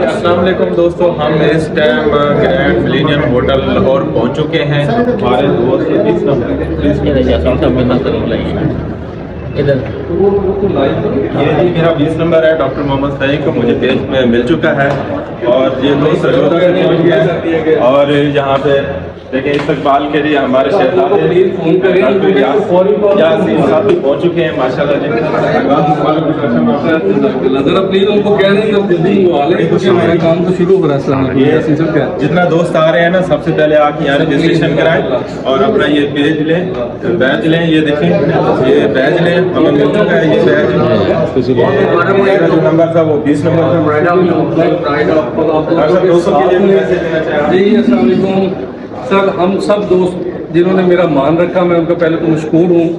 السلام علیکم دوستو، ہم اس time Grand Millennium Hotel Lahore پہنچ چکے ہیں. ہمارے دوست یہ جی میرا 20 نمبر ہے. ڈاکٹر محمد سعید کو مجھے پیج میں مل چکا ہے اور یہ دوست سجودہ سے پہنچ گیا. اور یہاں پہ دیکھیں استقبال کے لیے ہمارے شہزادے یاسین صاحب بھی پہنچ چکے ہیں. ماشاءاللہ ذرا پلیز ان کو کہہ دیں کہ جلدی آ لیں کیونکہ ہمارے کام تو شروع ہو رہا ہے. جتنا دوست آ رہے ہیں نا سب سے پہلے آ کے یہاں رجسٹریشن کرائیں اور اپنا یہ پیج لیں، بیج لیں. یہ دیکھیں یہ بیج لیں، ہمیں مل چکا ہے یہ بیج. میرا جو نمبر تھا وہ 20 نمبر تھا. جی السلام علیکم سر. ہم سب دوست جنہوں نے میرا مان رکھا، میں ان کا پہلے تو مشکور ہوں.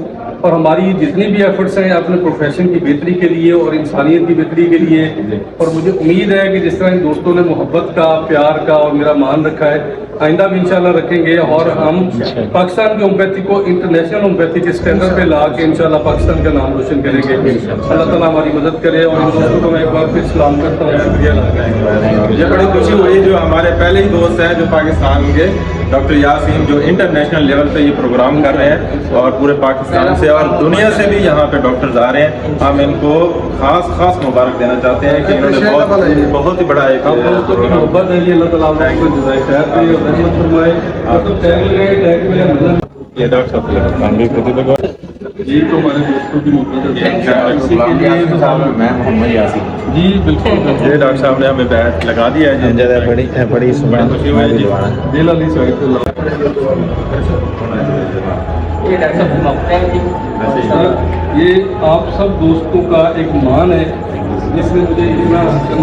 اور ہماری جتنی بھی ایفرٹس ہیں اپنے پروفیشن کی بہتری کے لیے اور انسانیت کی بہتری کے لیے، اور مجھے امید ہے کہ جس طرح ان دوستوں نے محبت کا، پیار کا اور میرا مان رکھا ہے، آئندہ بھی انشاءاللہ رکھیں گے. اور ہم پاکستان کی ہومیوپیتھی کو انٹرنیشنل ہومیوپیتھی کے اسٹینڈرڈ پہ لا کے انشاءاللہ پاکستان کا نام روشن کریں گے. اللہ تعالیٰ ہماری مدد کرے. اور ان دوستوں کو میں ایک بار پھر سلام کرتا ہوں. شکریہ. مجھے بڑی خوشی ہوئی جو ہمارے پہلے ہی دوست ہیں جو پاکستان کے ڈاکٹر یاسین جو انٹرنیشنل لیول پہ یہ پروگرام کر رہے ہیں اور پورے پاکستان سے اور دنیا سے بھی یہاں پہ ڈاکٹرز آ رہے ہیں. ہم ان کو خاص مبارک دینا چاہتے ہیں کہ انہوں نے بہت ہی بڑا ایک محبت ہے. اللہ تعالیٰ آپ کو جزائے خیر دے اور رحمت فرمائے. یہ ڈاکٹر صاحب جی تو ہمارے دوستوں کی محبت میں محمد یاسین. جی بالکل. یہ ڈاکٹر صاحب نے ہمیں بیٹ لگا دیا ہے. بڑی خوشی ہوئی جی. دل علی صاحب یہ آپ سب دوستوں کا ایک مان ہے جس نے مجھے اتنا کرنے